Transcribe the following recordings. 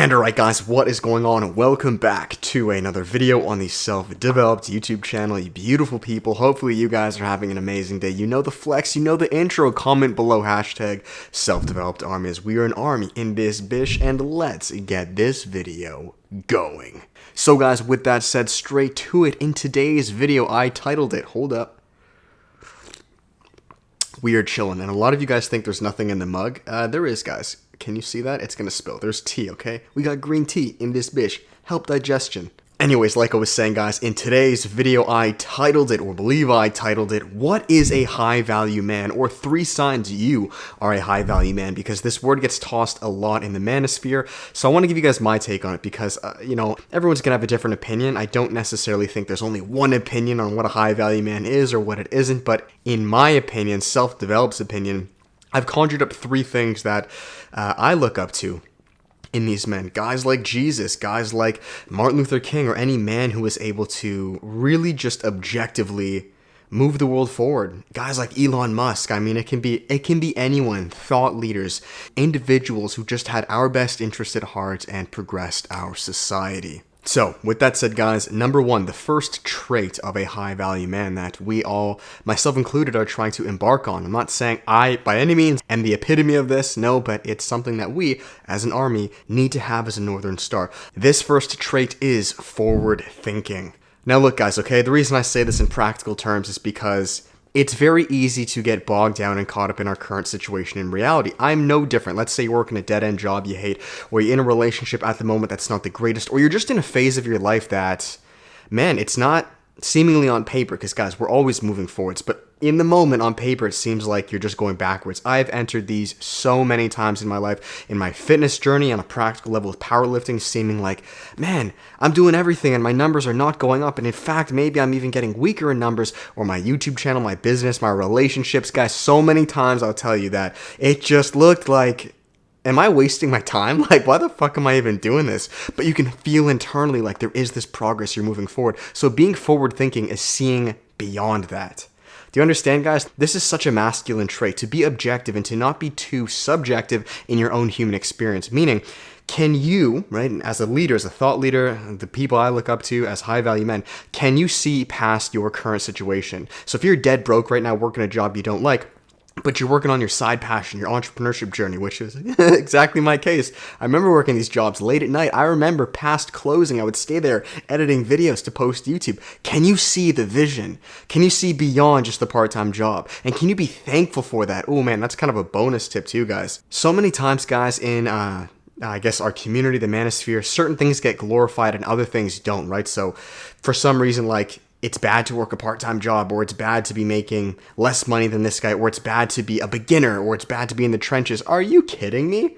And alright guys, what is going on? Welcome back to another video on the Self-Developed YouTube channel, you beautiful people. Hopefully you guys are having an amazing day. You know the flex, you know the intro. Comment below hashtag Self-Developed Army as we are an army in this bish, and let's get this video going. So guys, with that said, straight to it. In today's video, I titled it, hold up, we are chilling. And a lot of you guys think there's nothing in the mug. There is, guys. Can you see that? It's gonna spill. There's tea, okay? We got green tea in this bish. Help digestion. Anyways, like I was saying, guys, in today's video, I titled it, or believe I titled it, What is a High-Value Man? Or 3 signs you are a high-value man, because this word gets tossed a lot in the manosphere. So I want to give you guys my take on it, because, everyone's going to have a different opinion. I don't necessarily think there's only one opinion on what a high-value man is or what it isn't, but in my opinion, Self-Developed's opinion, I've conjured up 3 things that I look up to in these men. Guys like Jesus, guys like Martin Luther King, or any man who is able to really just objectively move the world forward. Guys like Elon Musk. I mean, it can be anyone, thought leaders, individuals who just had our best interest at heart and progressed our society. So, with that said, guys, number 1, the first trait of a high-value man that we all, myself included, are trying to embark on. I'm not saying I, by any means, am the epitome of this, no, but it's something that we, as an army, need to have as a Northern Star. This first trait is forward thinking. Now look, guys, okay, the reason I say this in practical terms is because it's very easy to get bogged down and caught up in our current situation in reality. I'm no different. Let's say you're working a dead-end job you hate, or you're in a relationship at the moment that's not the greatest, or you're just in a phase of your life that, man, it's not seemingly on paper, because, guys, we're always moving forwards, but in the moment, on paper, it seems like you're just going backwards. I've entered these so many times in my life, in my fitness journey, on a practical level with powerlifting, seeming like, man, I'm doing everything and my numbers are not going up. And in fact, maybe I'm even getting weaker in numbers, or my YouTube channel, my business, my relationships. Guys, so many times I'll tell you that it just looked like, am I wasting my time? Like, why the fuck am I even doing this? But you can feel internally like there is this progress, you're moving forward. So being forward thinking is seeing beyond that. Do you understand, guys? This is such a masculine trait, to be objective and to not be too subjective in your own human experience. Meaning, can you, right, as a leader, as a thought leader, the people I look up to as high-value men, can you see past your current situation? So if you're dead broke right now, working a job you don't like, but you're working on your side passion, your entrepreneurship journey, which is exactly my case. I remember working these jobs late at night. I remember past closing, I would stay there editing videos to post YouTube. Can you see the vision? Can you see beyond just the part-time job? And can you be thankful for that? Oh man, that's kind of a bonus tip too, guys. So many times, guys, in I guess our community, the manosphere, certain things get glorified and other things don't, right? So for some reason, like, it's bad to work a part-time job, or it's bad to be making less money than this guy, or it's bad to be a beginner, or it's bad to be in the trenches. Are you kidding me?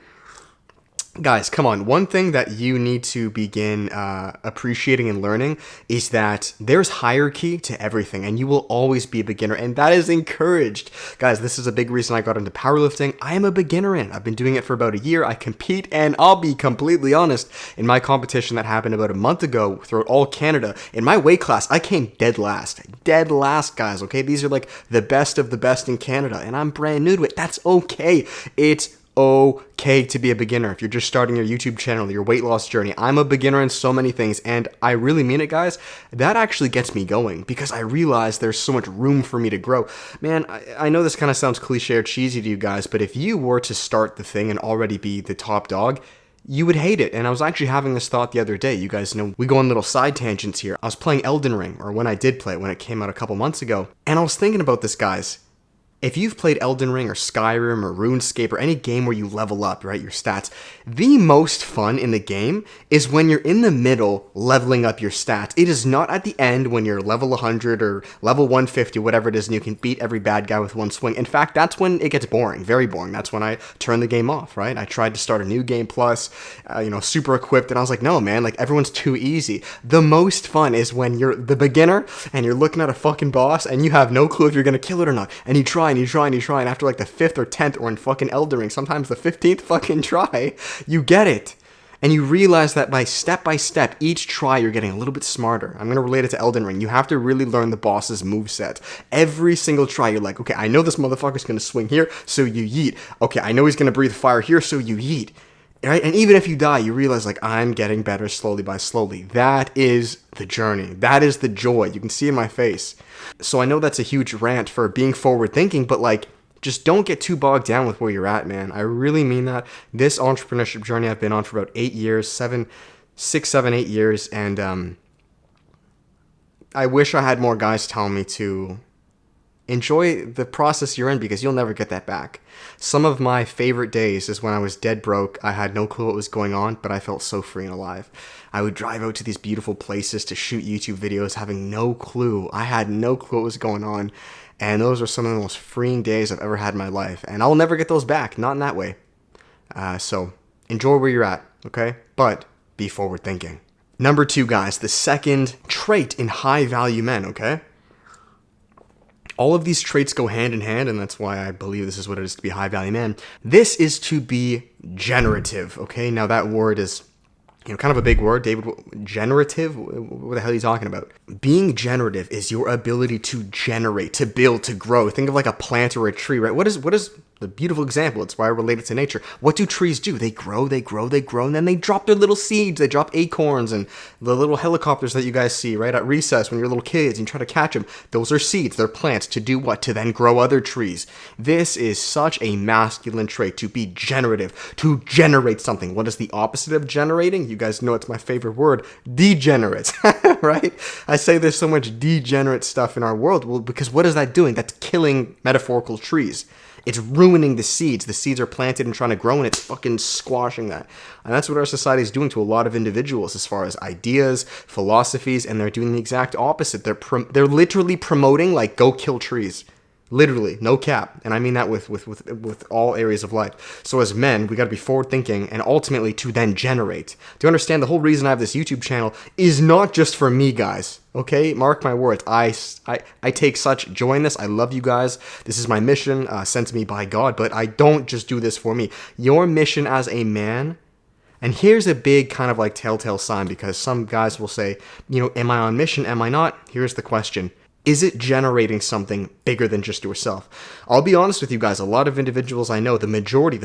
Guys, come on. One thing that you need to begin appreciating and learning is that there's hierarchy to everything, and you will always be a beginner, and that is encouraged. Guys, this is a big reason I got into powerlifting. I am a beginner in. I've been doing it for about a year. I compete, and I'll be completely honest, in my competition that happened about a month ago throughout all Canada, in my weight class, I came dead last. Dead last, guys, okay? These are like the best of the best in Canada, and I'm brand new to it. That's okay. It's okay to be a beginner. If you're just starting your YouTube channel, your weight loss journey, I'm a beginner in so many things, and I really mean it, guys. That actually gets me going, because I realize there's so much room for me to grow. Man, I know this kind of sounds cliche or cheesy to you guys, but if you were to start the thing and already be the top dog, you would hate it. And I was actually having this thought the other day. You guys know we go on little side tangents here. I was playing Elden Ring, or when I did play it, when it came out a couple months ago, and I was thinking about this, guys. If you've played Elden Ring or Skyrim or RuneScape or any game where you level up, right, your stats, the most fun in the game is when you're in the middle leveling up your stats. It is not at the end when you're level 100 or level 150, whatever it is, and you can beat every bad guy with one swing. In fact, that's when it gets boring, very boring. That's when I turn the game off, right? I tried to start a new game plus, super equipped, and I was like, no, man, like, everyone's too easy. The most fun is when you're the beginner and you're looking at a fucking boss and you have no clue if you're going to kill it or not, and you try and you try and you try, and after like the 5th or 10th, or in fucking Elden Ring, sometimes the 15th fucking try, you get it. And you realize that by step, each try, you're getting a little bit smarter. I'm going to relate it to Elden Ring. You have to really learn the boss's moveset. Every single try, you're like, okay, I know this motherfucker's going to swing here, so you yeet. Okay, I know he's going to breathe fire here, so you yeet. right? And even if you die, you realize like I'm getting better slowly by slowly. That is the journey. That is the joy. You can see in my face. So I know that's a huge rant for being forward thinking, but like just don't get too bogged down with where you're at, man. I really mean that. This entrepreneurship journey I've been on for about 8 years, 6, 7, 8 years, and I wish I had more guys telling me to enjoy the process you're in because you'll never get that back. Some of my favorite days is when I was dead broke. I had no clue what was going on, but I felt so free and alive. I would drive out to these beautiful places to shoot YouTube videos having no clue. I had no clue what was going on. And those are some of the most freeing days I've ever had in my life. And I'll never get those back. Not in that way. So enjoy where you're at, okay? But be forward thinking. Number 2, guys, the second trait in high value men, okay? All of these traits go hand in hand, and that's why I believe this is what it is to be a high value man. This is to be generative, okay? Now that word is, kind of a big word. David, generative? What the hell are you talking about? Being generative is your ability to generate, to build, to grow. Think of like a plant or a tree, right? What is the beautiful example? It's why I relate it to nature. What do trees do? They grow, and then they drop their little seeds. They drop acorns and the little helicopters that you guys see, right, at recess when you're little kids and you try to catch them. Those are seeds. They're plants to do what? To then grow other trees. This is such a masculine trait, to be generative, to generate something. What is the opposite of generating? You guys know it's my favorite word, degenerate, right? I say there's so much degenerate stuff in our world. Well, because what is that doing? That's killing metaphorical trees. It's ruining the seeds. The seeds are planted and trying to grow, and it's fucking squashing that. And that's what our society is doing to a lot of individuals as far as ideas, philosophies, and they're doing the exact opposite. They're literally promoting, like, go kill trees. Literally, no cap. And I mean that with all areas of life. So as men, we got to be forward thinking and ultimately to then generate. Do you understand? The whole reason I have this YouTube channel is not just for me, guys. Okay? Mark my words. I take such joy in this. I love you guys. This is my mission sent to me by God. But I don't just do this for me. Your mission as a man, and here's a big kind of like telltale sign, because some guys will say, am I on mission? Am I not? Here's the question. Is it generating something bigger than just yourself? I'll be honest with you guys, a lot of individuals I know, the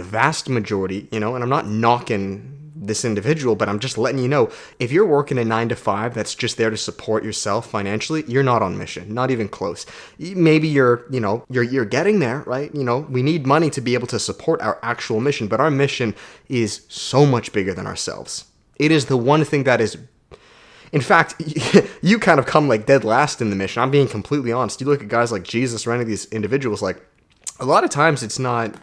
vast majority, and I'm not knocking this individual, but I'm just letting you know, if you're working a 9 to 5 that's just there to support yourself financially, you're not on mission, not even close. Maybe you're getting there, right? We need money to be able to support our actual mission, but our mission is so much bigger than ourselves. It is the one thing that is, in fact, you kind of come like dead last in the mission. I'm being completely honest. You look at guys like Jesus or any of these individuals, like a lot of times it's not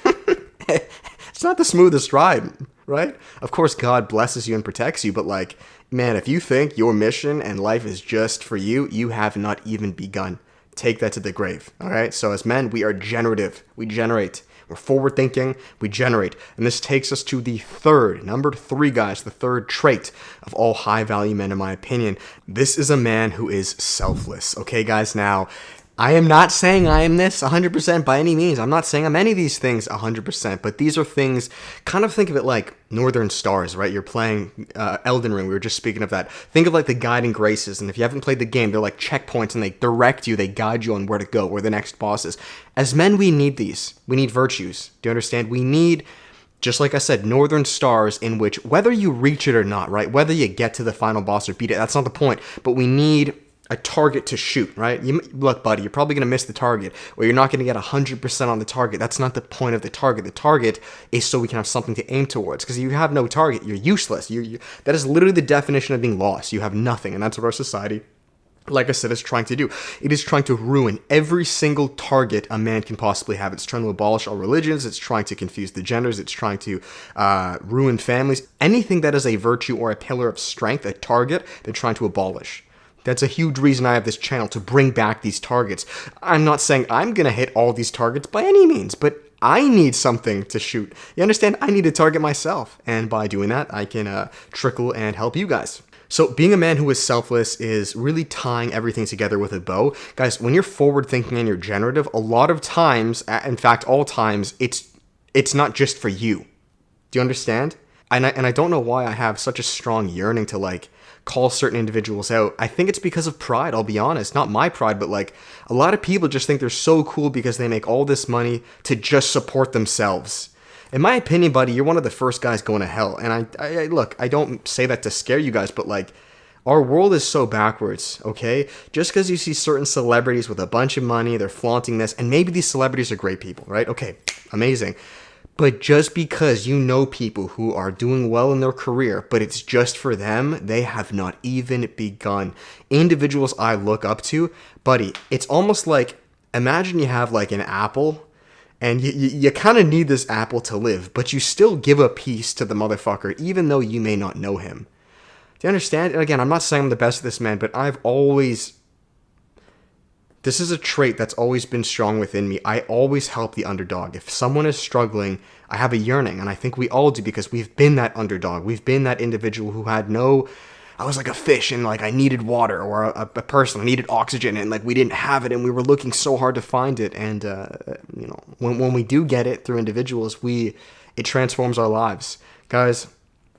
it's not the smoothest ride, right? Of course, God blesses you and protects you, but like, man, if you think your mission and life is just for you, you have not even begun. Take that to the grave, all right? So as men, we are generative. We generate. We're forward thinking, we generate. And this takes us to the number 3, guys, the third trait of all high value men, in my opinion. This is a man who is selfless. Okay, guys, now, I am not saying I am this 100% by any means. I'm not saying I'm any of these things 100%, but these are things, kind of think of it like Northern Stars, right? You're playing Elden Ring. We were just speaking of that. Think of like the guiding graces, and if you haven't played the game, they're like checkpoints, and they direct you, they guide you on where to go, where the next boss is. As men, we need these. We need virtues. Do you understand? We need, just like I said, Northern Stars in which, whether you reach it or not, right? Whether you get to the final boss or beat it, that's not the point, but we need a target to shoot, right? Look, buddy, you're probably going to miss the target, or you're not going to get 100% on the target. That's not the point of the target. The target is so we can have something to aim towards, because if you have no target, you're useless. That is literally the definition of being lost. You have nothing, and that's what our society, like I said, is trying to do. It is trying to ruin every single target a man can possibly have. It's trying to abolish all religions. It's trying to confuse the genders. It's trying to ruin families. Anything that is a virtue or a pillar of strength, a target, they're trying to abolish. That's a huge reason I have this channel, to bring back these targets. I'm not saying I'm going to hit all these targets by any means, but I need something to shoot. You understand? I need to target myself. And by doing that, I can trickle and help you guys. So being a man who is selfless is really tying everything together with a bow. Guys, when you're forward thinking and you're generative, a lot of times, in fact, all times, it's not just for you. Do you understand? And I don't know why I have such a strong yearning to like call certain individuals out. I think it's because of pride, I'll be honest. Not my pride, but like a lot of people just think they're so cool because they make all this money to just support themselves. In my opinion, buddy, you're one of the first guys going to hell. And I look, I don't say that to scare you guys, but like, our world is so backwards, okay? Just because you see certain celebrities with a bunch of money, they're flaunting this, and maybe these celebrities are great people, right? Okay, amazing. But just because you know people who are doing well in their career, but it's just for them, they have not even begun. Individuals I look up to, buddy, it's almost like, imagine you have like an apple, and you kind of need this apple to live, but you still give a piece to the motherfucker, even though you may not know him. Do you understand? And again, I'm not saying I'm the best at this, man, but this is a trait that's always been strong within me. I always help the underdog. If someone is struggling, I have a yearning, and I think we all do because we've been that underdog. We've been that individual who had I was like a fish and like I needed water, or a person, I needed oxygen, and like we didn't have it and we were looking so hard to find it. And, when we do get it through individuals, it transforms our lives. Guys,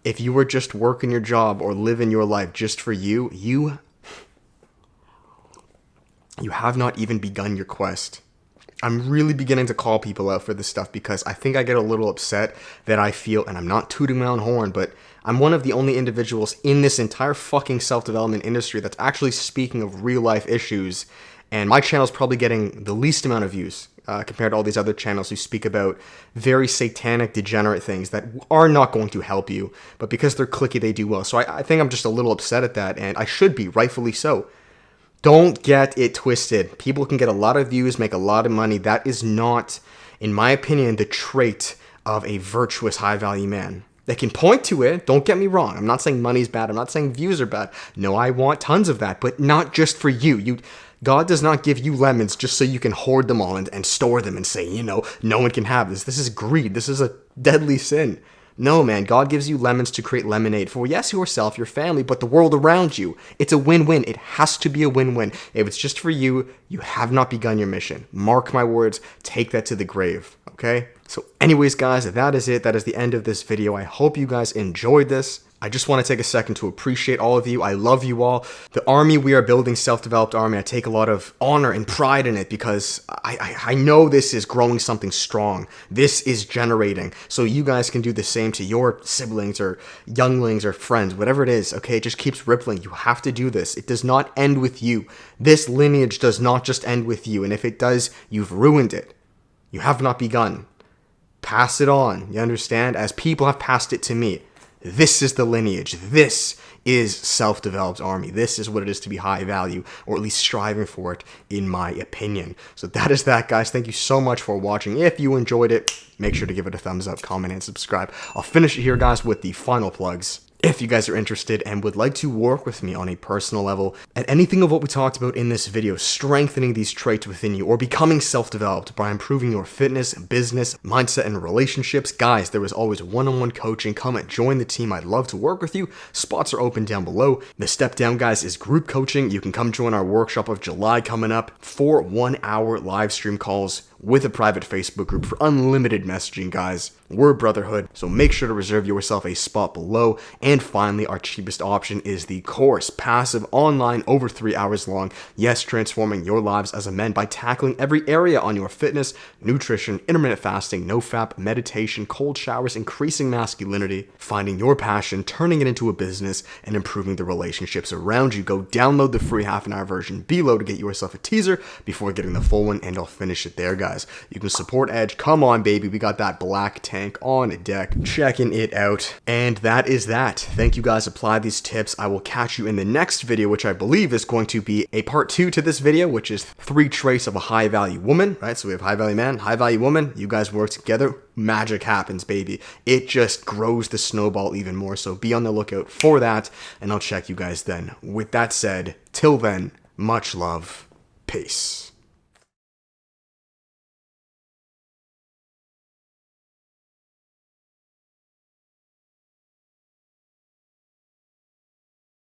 if you were just working your job or living your life just for you, you have not even begun your quest. I'm really beginning to call people out for this stuff because I think I get a little upset that I feel, and I'm not tooting my own horn, but I'm one of the only individuals in this entire fucking self-development industry that's actually speaking of real life issues, and my channel's probably getting the least amount of views compared to all these other channels who speak about very satanic, degenerate things that are not going to help you, but because they're clicky, they do well. So I think I'm just a little upset at that, and I should be, rightfully so. Don't get it twisted. People can get a lot of views, make a lot of money. That is not, in my opinion, the trait of a virtuous, high-value man. They can point to it. Don't get me wrong. I'm not saying money's bad. I'm not saying views are bad. No, I want tons of that, but not just for you. God does not give you lemons just so you can hoard them all and store them and say, no one can have this. This is greed. This is a deadly sin. No, man, God gives you lemons to create lemonade for, yes, yourself, your family, but the world around you. It's a win-win. It has to be a win-win. If it's just for you, you have not begun your mission. Mark my words. Take that to the grave, okay? So anyways, guys, that is it. That is the end of this video. I hope you guys enjoyed this. I just want to take a second to appreciate all of you. I love you all. The army we are building, Self-Developed Army, I take a lot of honor and pride in it because I know this is growing something strong. This is generating. So you guys can do the same to your siblings or younglings or friends, whatever it is, okay? It just keeps rippling. You have to do this. It does not end with you. This lineage does not just end with you. And if it does, you've ruined it. You have not begun. Pass it on. You understand? As people have passed it to me. This is the lineage. This is Self-Developed Army. This is what it is to be high value, or at least striving for it, in my opinion. So that is that, guys. Thank you so much for watching. If you enjoyed it, make sure to give it a thumbs up, comment, and subscribe. I'll finish it here, guys, with the final plugs. If you guys are interested and would like to work with me on a personal level at anything of what we talked about in this video, strengthening these traits within you or becoming self-developed by improving your fitness, business, mindset, and relationships, guys, there is always one-on-one coaching. Come and join the team. I'd love to work with you. Spots are open down below. The step down, guys, is group coaching. You can come join our workshop of July coming up for 1-hour live stream calls with a private Facebook group for unlimited messaging, guys. We're a brotherhood, so make sure to reserve yourself a spot below. And finally, our cheapest option is the course, passive, online, over 3 hours long. Yes, transforming your lives as a man by tackling every area on your fitness, nutrition, intermittent fasting, no-fap, meditation, cold showers, increasing masculinity, finding your passion, turning it into a business, and improving the relationships around you. Go download the free half-an-hour version below to get yourself a teaser before getting the full one, and I'll finish it there, guys. You can support Edge. Come on, baby. We got that black tank on deck. Checking it out. And that is that. Thank you, guys. Apply these tips. I will catch you in the next video, which I believe is going to be a part 2 to this video, which is 3 traits of a high-value woman, right? So we have high-value man, high-value woman. You guys work together. Magic happens, baby. It just grows the snowball even more. So be on the lookout for that, and I'll check you guys then. With that said, till then, much love. Peace.